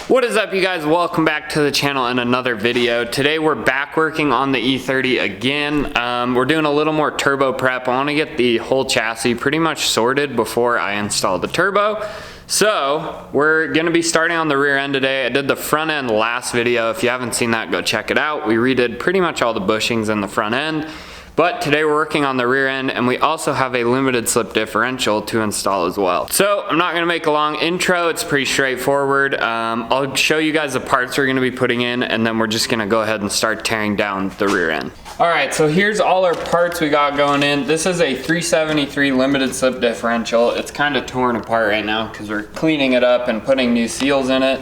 What is up, you guys? Welcome back to the channel in another video. Today we're back working on the E30 again. We're doing a little more turbo prep. I want to get the whole chassis pretty much sorted before I install the turbo. So we're going to be starting on the rear end today. I did the front end last video. If you haven't seen that, go check it out. We redid pretty much all the bushings in the front end. But today we're working on the rear end, and we also have a limited slip differential to install as well. So I'm not gonna make a long intro, it's pretty straightforward. I'll show you guys the parts we're gonna be putting in, and then we're just gonna go ahead and start tearing down the rear end. All right, so here's all our parts we got going in. This is a 373 limited slip differential. It's kind of torn apart right now because we're cleaning it up and putting new seals in it.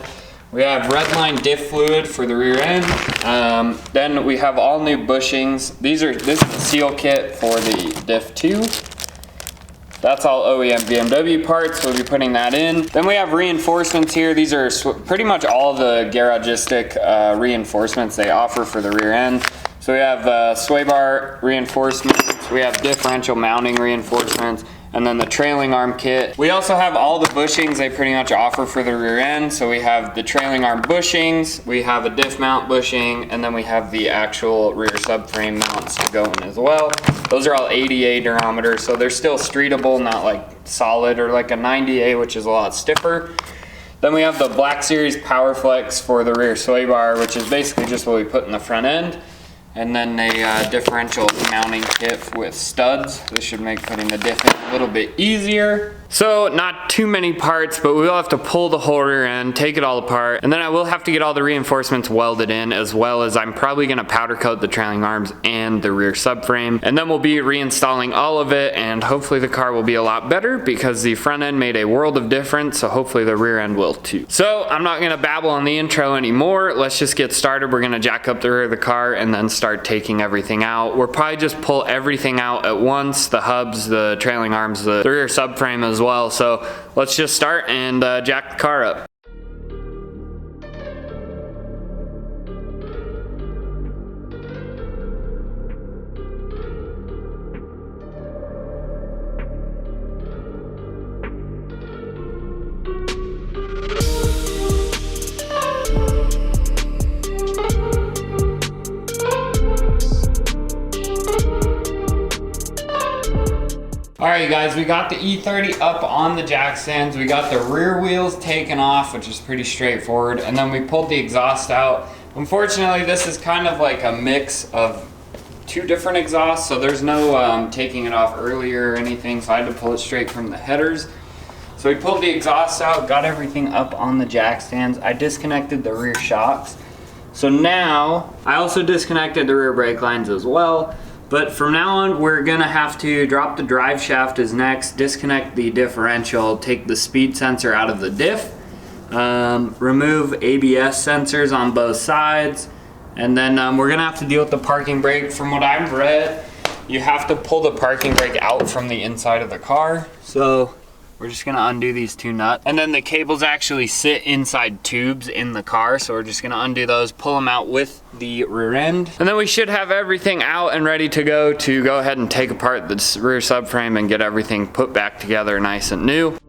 We have Redline diff fluid for the rear end. Then we have all new bushings. This is the seal kit for the diff 2. That's all OEM BMW parts. We'll be putting that in. Then we have reinforcements here. These are pretty much all the garagistic reinforcements they offer for the rear end. So we have sway bar reinforcements. We have differential mounting reinforcements. And then the trailing arm kit. We also have all the bushings they pretty much offer for the rear end. So we have the trailing arm bushings, we have a diff mount bushing, and then we have the actual rear subframe mounts to go in as well. Those are all 80A durometers, so they're still streetable, not like solid or like a 90A, which is a lot stiffer. Then we have the Black Series Power Flex for the rear sway bar, which is basically just what we put in the front end. And then a differential mounting kit with studs. This should make putting the diff in a little bit easier. So not too many parts, but we will have to pull the whole rear end, take it all apart, and then I will have to get all the reinforcements welded in, as well as I'm probably gonna powder coat the trailing arms and the rear subframe. And then we'll be reinstalling all of it, and hopefully the car will be a lot better because the front end made a world of difference, so hopefully the rear end will too. So I'm not gonna babble on the intro anymore. Let's just get started. We're gonna jack up the rear of the car and then start taking everything out. We'll probably just pull everything out at once, the hubs, the trailing arms, the rear subframe as well. So let's just start and jack the car up. Alright guys, we got the E30 up on the jack stands. We got the rear wheels taken off, which is pretty straightforward, and then we pulled the exhaust out. Unfortunately, this is kind of like a mix of two different exhausts, so there's no taking it off earlier or anything, so I had to pull it straight from the headers. So we pulled the exhaust out, got everything up on the jack stands. I disconnected the rear shocks. So now, I also disconnected the rear brake lines as well. But from now on, we're gonna have to drop the drive shaft is next, disconnect the differential, take the speed sensor out of the diff, remove ABS sensors on both sides, and then we're gonna have to deal with the parking brake. From what I've read, you have to pull the parking brake out from the inside of the car. So we're just gonna undo these two nuts. And then the cables actually sit inside tubes in the car, so we're just gonna undo those, pull them out with the rear end. And then we should have everything out and ready to go ahead and take apart the rear subframe and get everything put back together nice and new.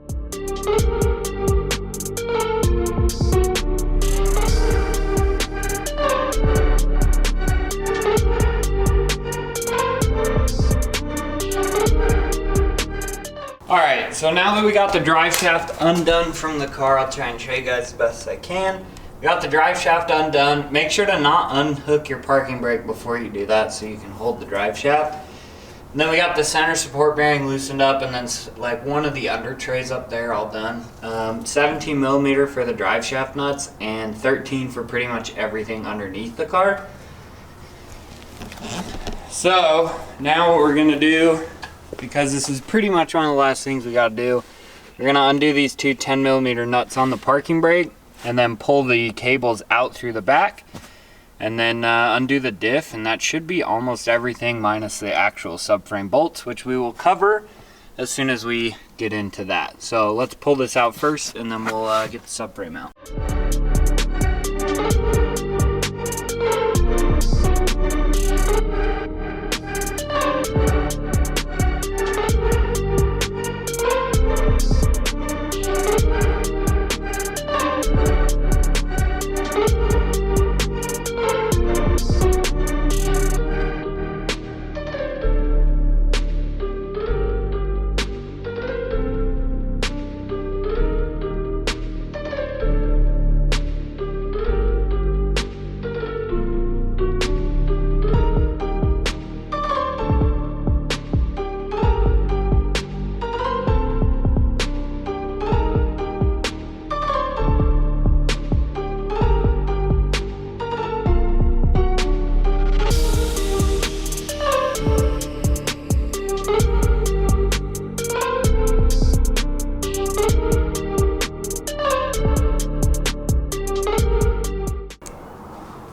Alright, so now that we got the drive shaft undone from the car, I'll try and show you guys the best I can. We got the drive shaft undone. Make sure to not unhook your parking brake before you do that so you can hold the drive shaft. And then we got the center support bearing loosened up, and then like one of the under trays up there all done. 17 millimeter for the drive shaft nuts and 13 for pretty much everything underneath the car. So now what we're gonna do, because this is pretty much one of the last things we gotta do, we're gonna undo these two 10 millimeter nuts on the parking brake and then pull the cables out through the back. and then undo the diff, and that should be almost everything minus the actual subframe bolts, which we will cover as soon as we get into that. So let's pull this out first, and then we'll get the subframe out.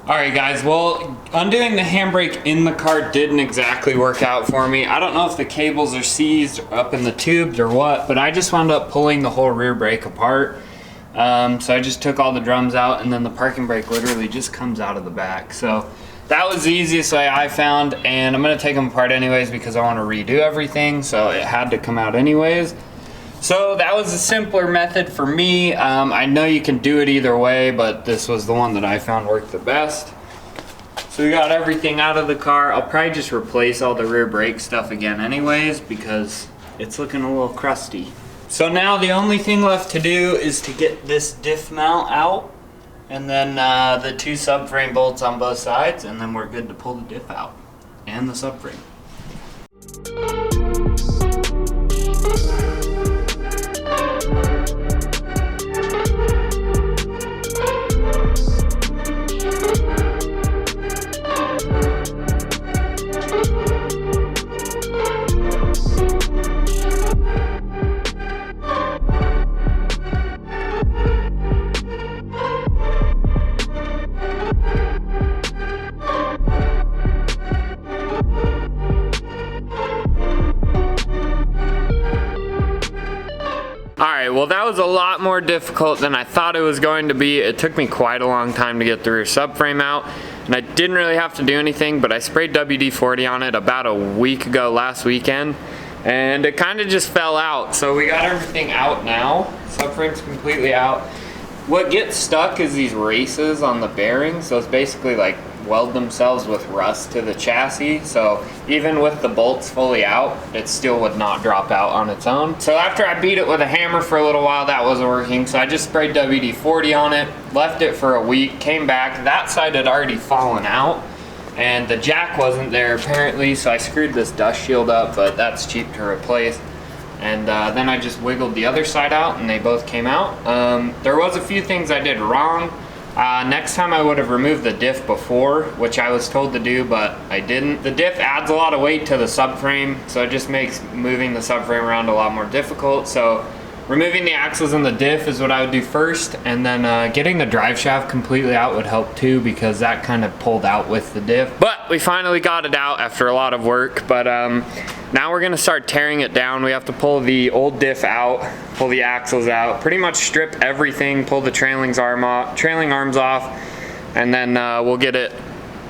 Alright guys, well, undoing the handbrake in the car didn't exactly work out for me. I don't know if the cables are seized up in the tubes or what, but I just wound up pulling the whole rear brake apart. So I just took all the drums out, and then the parking brake literally just comes out of the back. So that was the easiest way I found, and I'm going to take them apart anyways because I want to redo everything, so it had to come out anyways. So that was a simpler method for me. I know you can do it either way, but this was the one that I found worked the best. So we got everything out of the car. I'll probably just replace all the rear brake stuff again anyways because it's looking a little crusty. So now the only thing left to do is to get this diff mount out, and then the two subframe bolts on both sides, and then we're good to pull the diff out and the subframe. Alright, well that was a lot more difficult than I thought it was going to be. It took me quite a long time to get the rear subframe out, and I didn't really have to do anything, but I sprayed WD-40 on it about a week ago last weekend, and it kind of just fell out. So we got everything out now. Subframe's completely out. What gets stuck is these races on the bearings, so it's basically like weld themselves with rust to the chassis, so even with the bolts fully out, it still would not drop out on its own. So after I beat it with a hammer for a little while, that wasn't working, so I just sprayed WD-40 on it, left it for a week, came back. That side had already fallen out, and the jack wasn't there apparently, so I screwed this dust shield up, but that's cheap to replace. And then I just wiggled the other side out, and they both came out. There was a few things I did wrong. Next time I would have removed the diff before, which I was told to do, but I didn't. The diff adds a lot of weight to the subframe, so it just makes moving the subframe around a lot more difficult. So removing the axles and the diff is what I would do first, and then getting the drive shaft completely out would help too, because that kind of pulled out with the diff. But we finally got it out after a lot of work, but now we're gonna start tearing it down. We have to pull the old diff out, pull the axles out, pretty much strip everything, pull the trailing arms off, and then we'll get it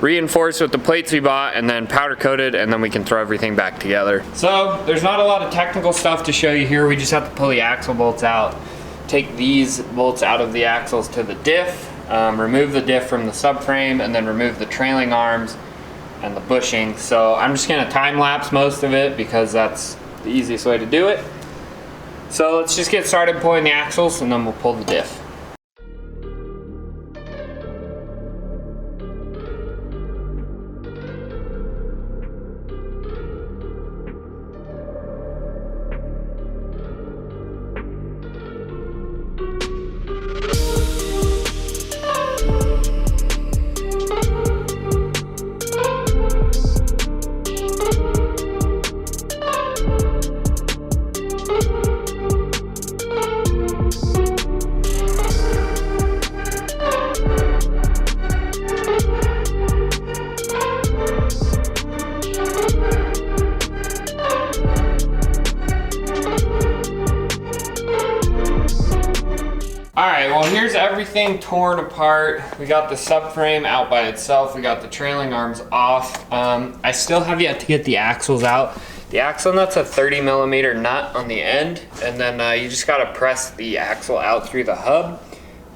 reinforced with the plates we bought, and then powder coated, and then we can throw everything back together. So there's not a lot of technical stuff to show you here. We just have to pull the axle bolts out, take these bolts out of the axles to the diff, remove the diff from the subframe, and then remove the trailing arms and the bushing. So I'm just gonna time lapse most of it because that's the easiest way to do it. So let's just get started pulling the axles, and then we'll pull the diff. everything torn apart. We got the subframe out by itself. We got the trailing arms off. I still have yet to get the axles out. The axle nut's a 30mm nut on the end, and then you just gotta press the axle out through the hub,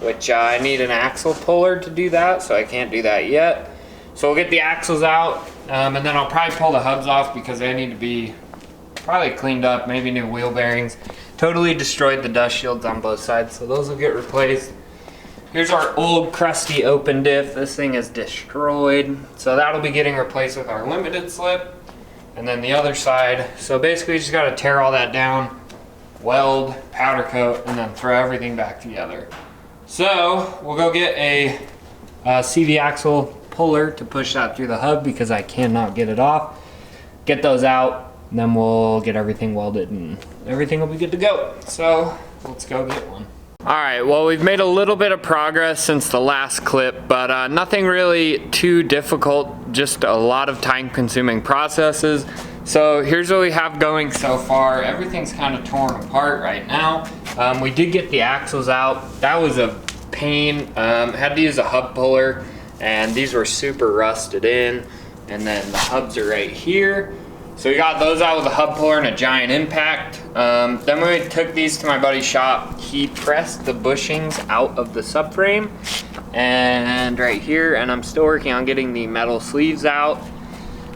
which I need an axle puller to do that, so I can't do that yet. So we'll get the axles out, and then I'll probably pull the hubs off because they need to be probably cleaned up, maybe new wheel bearings. Totally destroyed the dust shields on both sides, so those will get replaced. Here's our old crusty open diff. This thing is destroyed, so that'll be getting replaced with our limited slip. And then the other side, so basically you just gotta tear all that down, weld, powder coat, and then throw everything back together. So we'll go get a CV axle puller to push that through the hub because I cannot get it off. Get those out, and then we'll get everything welded and everything will be good to go. So let's go get one. All right, well, we've made a little bit of progress since the last clip, but nothing really too difficult, just a lot of time-consuming processes. So here's what we have going so far. Everything's kind of torn apart right now. We did get the axles out. That was a pain. Had to use a hub puller, and these were super rusted in. And then the hubs are right here. So we got those out with a hub puller and a giant impact. Then when we took these to my buddy's shop, he pressed the bushings out of the subframe and right here, and I'm still working on getting the metal sleeves out.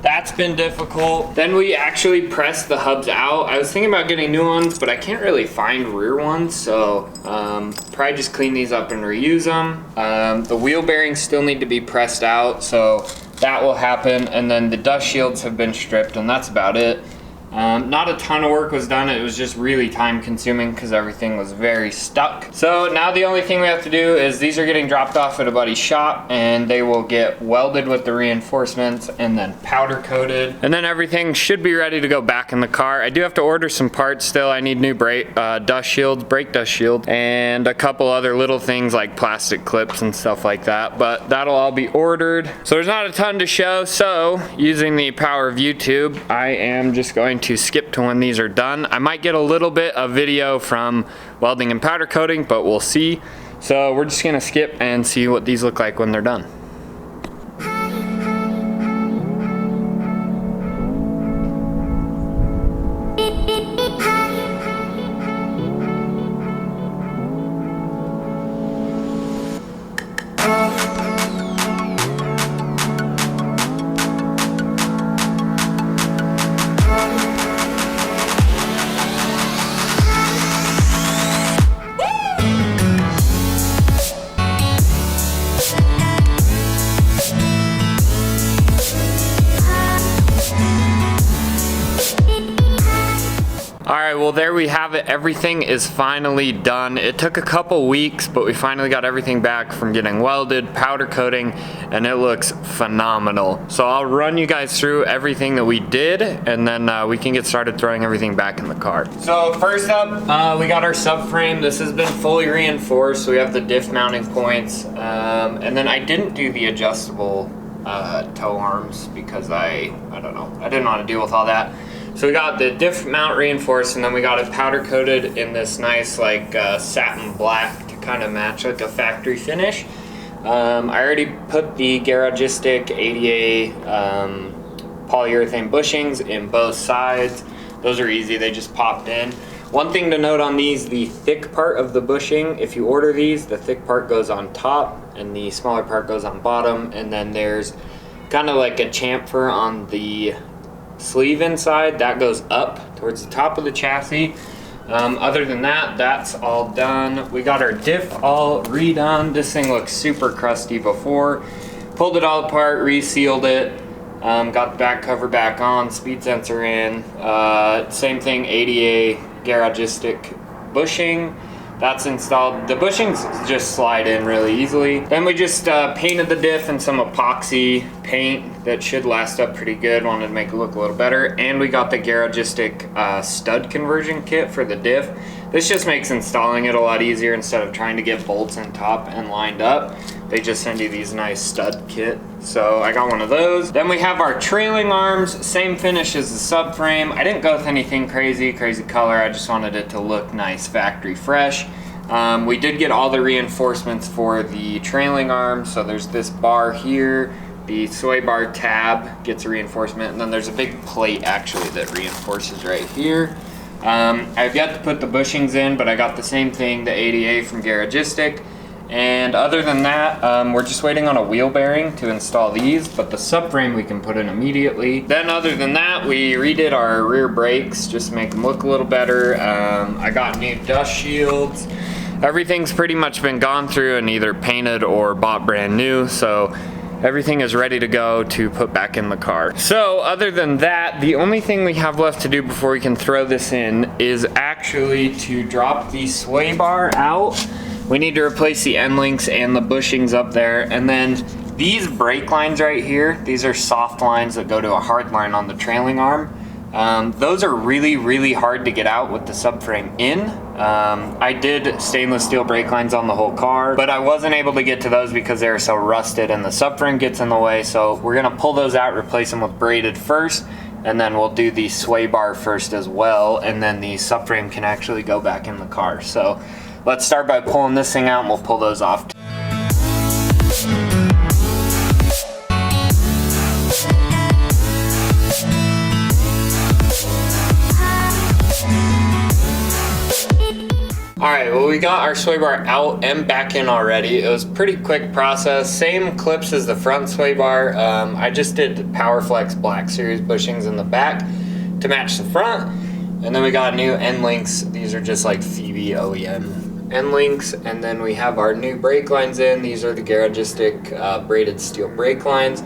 That's been difficult. Then we actually pressed the hubs out. I was thinking about getting new ones, but I can't really find rear ones, so probably just clean these up and reuse them. The wheel bearings still need to be pressed out, so that will happen, and then the dust shields have been stripped, and that's about it. Not a ton of work was done. It was just really time consuming because everything was very stuck. So now the only thing we have to do is these are getting dropped off at a buddy's shop, and they will get welded with the reinforcements and then powder coated, and then everything should be ready to go back in the car. I do have to order some parts still. I need new brake dust shields, and a couple other little things like plastic clips and stuff like that, but that'll all be ordered. So there's not a ton to show, so using the power of YouTube, I am just going to skip to when these are done. I might get a little bit of video from welding and powder coating, but we'll see. So we're just gonna skip and see what these look like when they're done. Alright, well there we have it. Everything is finally done. It took a couple weeks, but we finally got everything back from getting welded, powder coating, and it looks phenomenal. So I'll run you guys through everything that we did, and then we can get started throwing everything back in the car. So first up, we got our subframe. This has been fully reinforced, so we have the diff mounting points. And then I didn't do the adjustable toe arms because I don't know, I didn't want to deal with all that. So we got the diff mount reinforced, and then we got it powder coated in this nice like satin black to kind of match like a factory finish. I already put the garagistic ADA polyurethane bushings in both sides. Those are easy, they just popped in. One thing to note on these, the thick part of the bushing, if you order these, the thick part goes on top and the smaller part goes on bottom, and then there's kind of like a chamfer on the sleeve inside that goes up towards the top of the chassis. Other than that, that's all done. We got our diff all redone. This thing looks super crusty before. Pulled it all apart, resealed it, got the back cover back on, speed sensor in, same thing, ADA garagistic bushing. That's installed. The bushings just slide in really easily. Then we just painted the diff in some epoxy paint that should last up pretty good. Wanted to make it look a little better. And we got the garagistic stud conversion kit for the diff. This just makes installing it a lot easier. Instead of trying to get bolts in top and lined up, they just send you these nice stud kit. So I got one of those. Then we have our trailing arms, same finish as the subframe. I didn't go with anything crazy color. I just wanted it to look nice, factory fresh. We did get all the reinforcements for the trailing arm. So there's this bar here, the sway bar tab gets a reinforcement, and then there's a big plate actually that reinforces right here. I've yet to put the bushings in, but I got the same thing, the ADA from Garagistic. And other than that, we're just waiting on a wheel bearing to install these, but the subframe we can put in immediately. Then other than that, we redid our rear brakes just to make them look a little better. I got new dust shields. Everything's pretty much been gone through and either painted or bought brand new, so everything is ready to go to put back in the car. So other than that, the only thing we have left to do before we can throw this in is actually to drop the sway bar out. We need to replace the end links and the bushings up there, and then these brake lines right here, these are soft lines that go to a hard line on the trailing arm. Those are really hard to get out with the subframe in. I did stainless steel brake lines on the whole car, but I wasn't able to get to those because they were so rusted and the subframe gets in the way. So we're gonna pull those out, replace them with braided first, and then we'll do the sway bar first as well, and then the subframe can actually go back in the car. So let's start by pulling this thing out and we'll pull those off. Alright, well we got our sway bar out and back in already. It was a pretty quick process. Same clips as the front sway bar. I just did PowerFlex Black Series bushings in the back to match the front. And then we got new end links. These are just like Phoebe OEM end links. And then we have our new brake lines in. These are the Garagistic braided steel brake lines.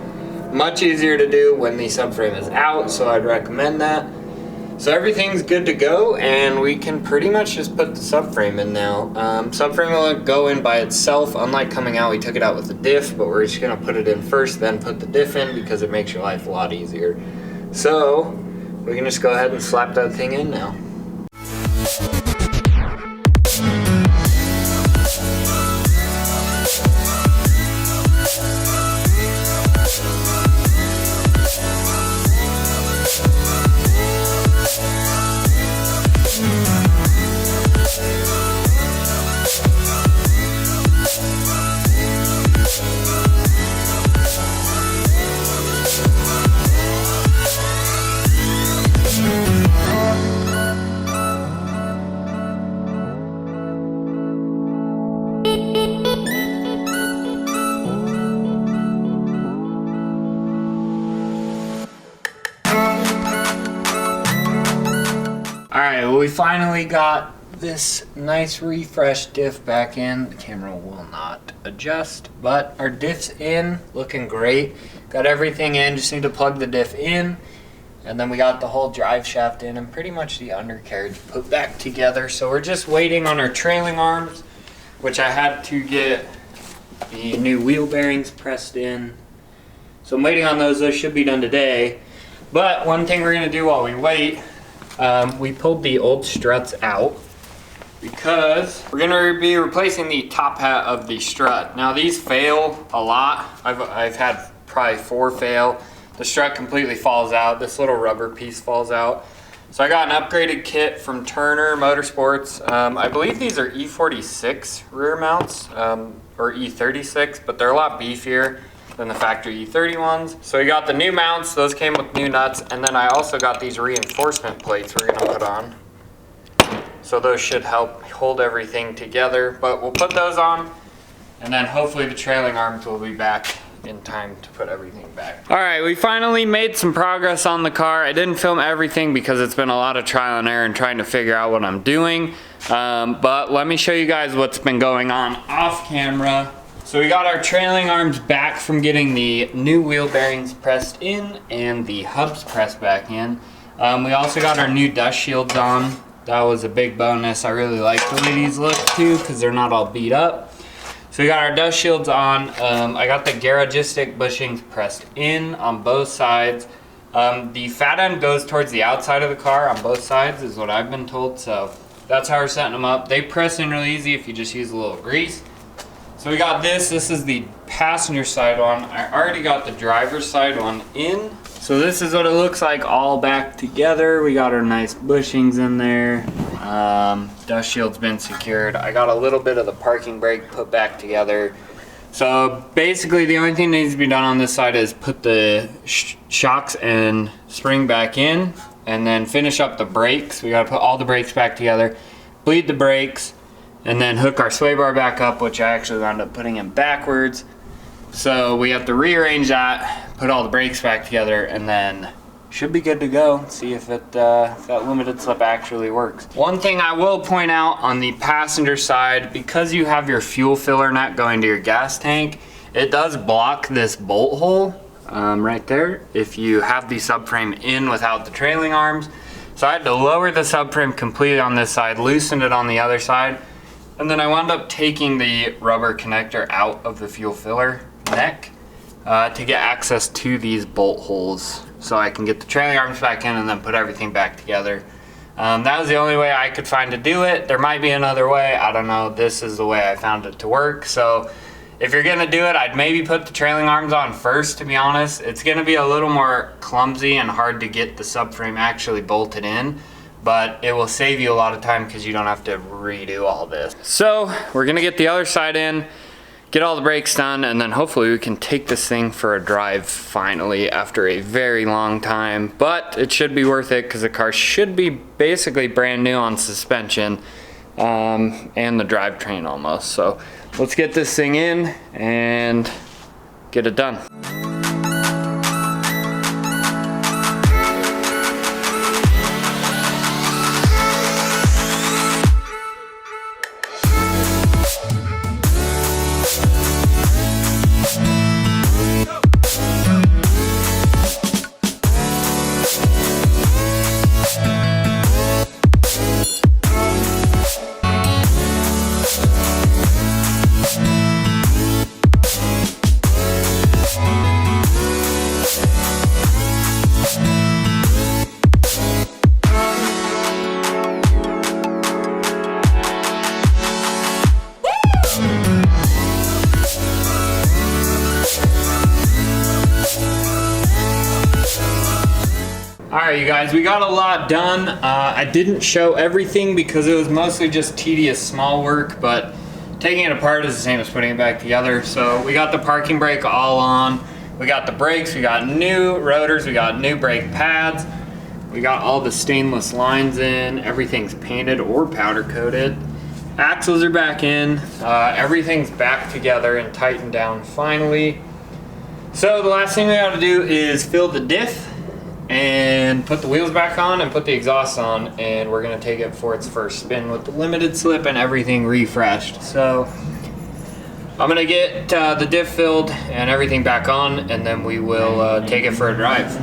Much easier to do when the subframe is out, so I'd recommend that. So everything's good to go, and we can pretty much just put the subframe in now. Subframe will go in by itself. Unlike coming out, we took it out with the diff, but we're just gonna put it in first, then put the diff in because it makes your life a lot easier. So we can just go ahead and slap that thing in now. Alright, well we finally got this nice refresh diff back in. The camera will not adjust, but our diff's in, looking great. Got everything in, just need to plug the diff in. And then we got the whole drive shaft in and pretty much the undercarriage put back together. So we're just waiting on our trailing arms, which I had to get the new wheel bearings pressed in. So I'm waiting on those. Those should be done today. But one thing we're gonna do while we wait, we pulled the old struts out because we're gonna be replacing the top hat of the strut. Now these fail a lot. I've had probably 4 fail. The strut completely falls out. This little rubber piece falls out. So I got an upgraded kit from Turner Motorsports. I believe these are E46 rear mounts, or E36, but they're a lot beefier than the factory E30 ones. So we got the new mounts, those came with new nuts, and then I also got these reinforcement plates we're gonna put on. So those should help hold everything together, but we'll put those on, and then hopefully the trailing arms will be back in time to put everything back. All right, we finally made some progress on the car. I didn't film everything because it's been a lot of trial and error and trying to figure out what I'm doing. But let me show you guys what's been going on off camera. So we got our trailing arms back from getting the new wheel bearings pressed in and the hubs pressed back in. We also got our new dust shields on. That was a big bonus. I really like the way these look too because they're not all beat up. So we got our dust shields on. I got the Garagistic bushings pressed in on both sides. The fat end goes towards the outside of the car on both sides is what I've been told. So that's how we're setting them up. They press in really easy if you just use a little grease. So we got this. This is the passenger side one. I already got the driver's side one in. So this is what it looks like all back together. We got our nice bushings in there. Dust shield's been secured. I got a little bit of the parking brake put back together. So basically the only thing that needs to be done on this side is put the shocks and spring back in, and then finish up the brakes. We gotta put all the brakes back together, bleed the brakes, and then hook our sway bar back up, which I actually wound up putting in backwards. So we have to rearrange that, put all the brakes back together, and then should be good to go. See if that limited slip actually works. One thing I will point out on the passenger side, because you have your fuel filler nut going to your gas tank, it does block this bolt hole right there if you have the subframe in without the trailing arms. So I had to lower the subframe completely on this side, loosen it on the other side, and then I wound up taking the rubber connector out of the fuel filler neck to get access to these bolt holes, so I can get the trailing arms back in and then put everything back together. That was the only way I could find to do it. There might be another way, I don't know. This is the way I found it to work. So if you're gonna do it, I'd maybe put the trailing arms on first, to be honest. It's gonna be a little more clumsy and hard to get the subframe actually bolted in, but it will save you a lot of time because you don't have to redo all this. So we're gonna get the other side in, get all the brakes done, and then hopefully we can take this thing for a drive finally after a very long time. But it should be worth it because the car should be basically brand new on suspension and the drivetrain almost. So let's get this thing in and get it done. Alright you guys, we got a lot done. I didn't show everything because it was mostly just tedious small work, but taking it apart is the same as putting it back together. So we got the parking brake all on, we got the brakes, we got new rotors, we got new brake pads, we got all the stainless lines in, everything's painted or powder coated. Axles are back in, everything's back together and tightened down finally. So the last thing we gotta do is fill the diff and put the wheels back on and put the exhaust on, and we're gonna take it for its first spin with the limited slip and everything refreshed. So I'm gonna get the diff filled and everything back on, and then we will take it for a drive.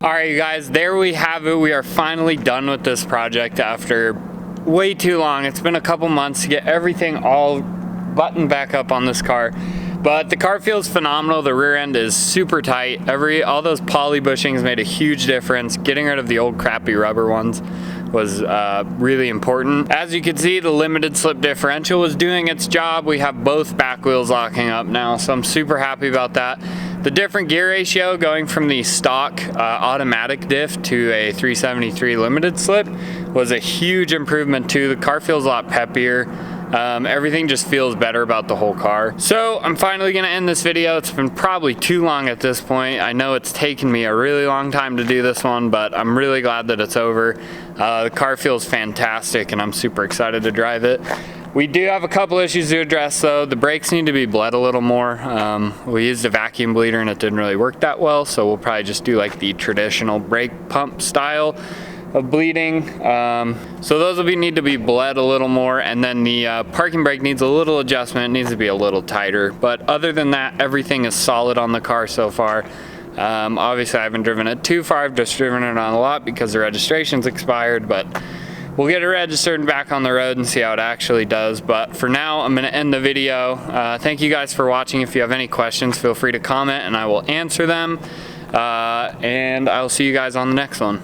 Alright you guys, there we have it. We are finally done with this project after way too long. It's been a couple months to get everything all buttoned back up on this car. But the car feels phenomenal. The rear end is super tight. All those poly bushings made a huge difference. Getting rid of the old crappy rubber ones was really important. As you can see, the limited slip differential was doing its job. We have both back wheels locking up now, so I'm super happy about that. The different gear ratio going from the stock automatic diff to a 373 limited slip was a huge improvement too. The car feels a lot peppier. Everything just feels better about the whole car. So I'm finally gonna end this video. It's been probably too long at this point. I know it's taken me a really long time to do this one, but I'm really glad that it's over. The car feels fantastic and I'm super excited to drive it. We do have a couple issues to address though. The brakes need to be bled a little more. We used a vacuum bleeder and it didn't really work that well, so we'll probably just do like the traditional brake pump style of bleeding. So those will need to be bled a little more, and then the parking brake needs a little adjustment. It needs to be a little tighter, but other than that, everything is solid on the car so far. Obviously I haven't driven it too far. I've just driven it on a lot because the registration's expired, but we'll get it registered and back on the road and see how it actually does. But for now, I'm gonna end the video. Thank you guys for watching. If you have any questions, feel free to comment and I will answer them. And I'll see you guys on the next one.